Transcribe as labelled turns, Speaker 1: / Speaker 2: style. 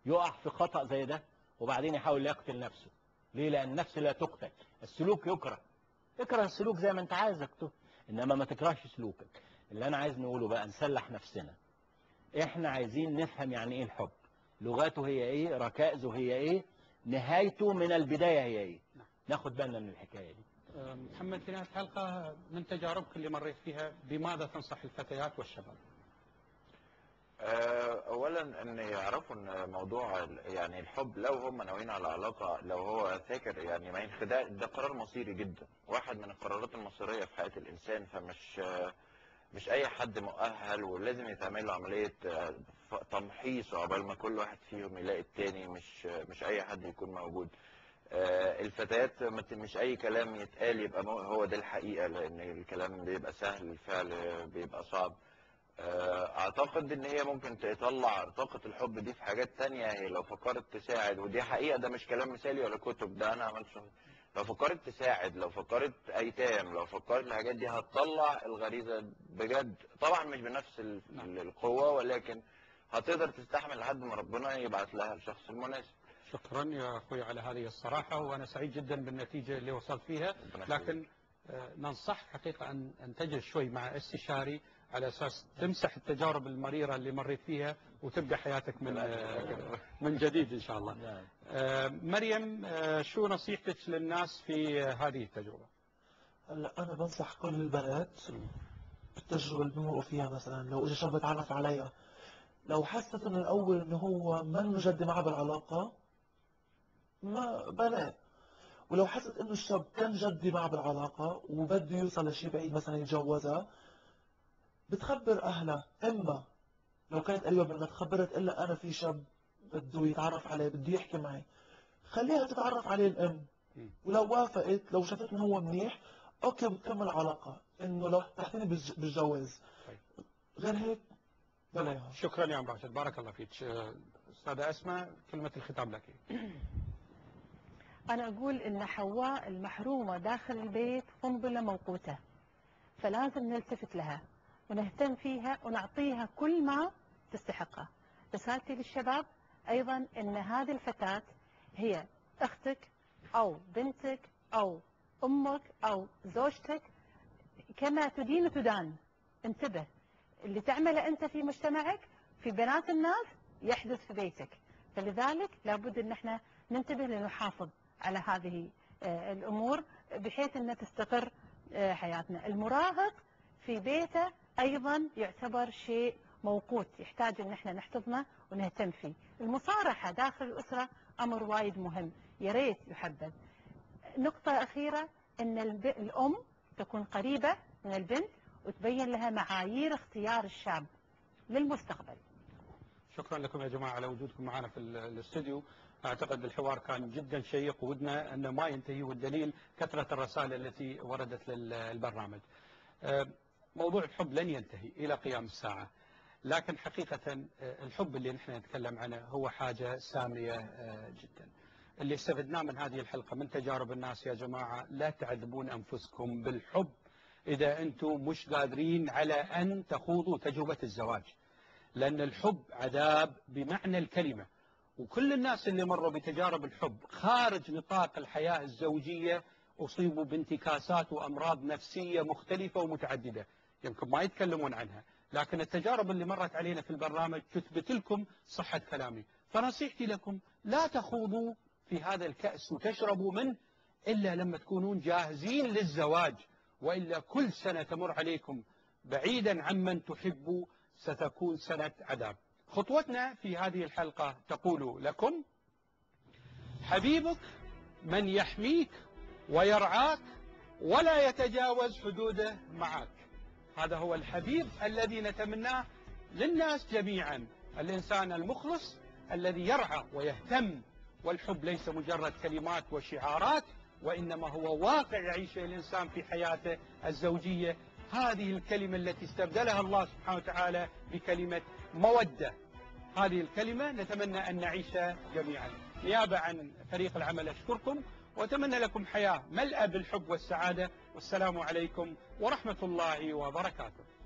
Speaker 1: يقع في خطأ زي ده وبعدين يحاول يقتل نفسه. ليه؟ لأن النفس لا تقتل، السلوك يكره. اكره السلوك زي ما انت عايز اكتب، انما ما تكرهش سلوكك. اللي انا عايز نقوله بقى نسلح نفسنا. احنا عايزين نفهم يعني ايه الحب، لغاته هي ايه، ركائزه هي ايه، نهايته من البداية هي ايه. ناخد بالنا من الحكاية دي.
Speaker 2: محمد، في نهاية الحلقة من تجاربك اللي مريت فيها بماذا تنصح الفتيات والشباب؟
Speaker 3: اولا ان يعرفوا ان موضوع يعني الحب لو هم ناويين على علاقه، لو هو فاكر يعني ما ينخدع، ده قرار مصيري جدا، واحد من القرارات المصيريه في حياه الانسان. فمش مش اي حد مؤهل، ولازم يتعمل له عمليه تمحيص عقبال ما كل واحد فيهم يلاقي التاني. مش اي حد يكون موجود. الفتيات مش اي كلام يتقال يبقى هو ده الحقيقه، لان الكلام بيبقى سهل، الفعل بيبقى صعب. اعتقد ان هي ممكن تطلع طاقة الحب دي في حاجات تانية. هي لو فكرت تساعد، ودي حقيقة، ده مش كلام مثالي ولا كتب، ده انا عملت شغل. لو فكرت تساعد، لو فكرت ايتام، لو فكرت الحاجات دي هتطلع الغريزة بجد. طبعا مش بنفس القوة، ولكن هتقدر تستحمل لحد ما ربنا يبعث لها الشخص المناسب.
Speaker 2: شكرا يا اخوي على هذه الصراحة، وانا سعيد جدا بالنتيجة اللي وصلت فيها. لكن ننصح حقيقة أن تجلس شوي مع استشاري على أساس تمسح التجارب المريرة اللي مريت فيها وتبدأ حياتك من جديد إن شاء الله. مريم، شو نصيحتك للناس في هذه التجربة؟
Speaker 4: هلا أنا بنصح كل البنات بالتجربة اللي بمرقوا فيها. مثلا لو إجا شاب بتعرف عليها، لو حست من الأول إنه هو من جد معها بالعلاقة، ما بلا. ولو حست انه الشاب كان جدي معه بالعلاقة وبده يوصل لشيء بعيد، مثلا يتجوزها، بتخبر اهلها. اما لو كانت قريبة منها تخبرت الا انا في شاب بده يتعرف عليه، بده يحكي معي، خليها تتعرف عليه الام. ولو وافقت، لو شافت انه هو منيح، اوكي بتكمل علاقة، انه لو تحتني بالجواز. غير هيك بلاها.
Speaker 2: شكرا يا عم راشد، بارك الله فيك. استاذة اسماء، كلمة الختام لك.
Speaker 5: أنا أقول إن حواء المحرومة داخل البيت قنبلة موقوتة، فلازم نلتفت لها ونهتم فيها ونعطيها كل ما تستحقه. رسالتي للشباب أيضا إن هذه الفتاة هي أختك أو بنتك أو أمك أو زوجتك، كما تدين تدان. انتبه، اللي تعمله أنت في مجتمعك في بنات الناس يحدث في بيتك، فلذلك لابد أن احنا ننتبه لنحافظ على هذه الأمور بحيث أن تستقر حياتنا. المراهق في بيته أيضا يعتبر شيء موقوت، يحتاج أن احنا نحتضنه ونهتم فيه. المصارحة داخل الأسرة أمر وايد مهم، يا ريت يحبذ. نقطة أخيرة، أن الأم تكون قريبة من البنت وتبين لها معايير اختيار الشاب للمستقبل.
Speaker 2: شكرا لكم يا جماعة على وجودكم معنا في الاستوديو. أعتقد الحوار كان جدا شيق وودنا أنه ما ينتهي، والدليل كثرة الرسائل التي وردت للبرنامج. موضوع الحب لن ينتهي إلى قيام الساعة، لكن حقيقة الحب اللي نحن نتكلم عنه هو حاجة سامية جدا. اللي استفدناه من هذه الحلقة من تجارب الناس يا جماعة، لا تعذبون أنفسكم بالحب إذا أنتم مش قادرين على أن تخوضوا تجربة الزواج، لأن الحب عذاب بمعنى الكلمة. وكل الناس اللي مروا بتجارب الحب خارج نطاق الحياة الزوجية أصيبوا بانتكاسات وأمراض نفسية مختلفة ومتعددة يمكن ما يتكلمون عنها، لكن التجارب اللي مرت علينا في البرنامج تثبت لكم صحة كلامي. فنصيحتي لكم لا تخوضوا في هذا الكأس وتشربوا منه إلا لما تكونون جاهزين للزواج، وإلا كل سنة تمر عليكم بعيدا عمن تحبوا ستكون سنة عذاب. خطوتنا في هذه الحلقة تقول لكم: حبيبك من يحميك ويرعاك ولا يتجاوز حدوده معك. هذا هو الحبيب الذي نتمناه للناس جميعا، الإنسان المخلص الذي يرعى ويهتم. والحب ليس مجرد كلمات وشعارات، وإنما هو واقع يعيشه الإنسان في حياته الزوجية. هذه الكلمة التي استبدلها الله سبحانه وتعالى بكلمة مودة، هذه الكلمة نتمنى أن نعيشها جميعا. نيابة عن فريق العمل أشكركم وأتمنى لكم حياة ملأة بالحب والسعادة، والسلام عليكم ورحمة الله وبركاته.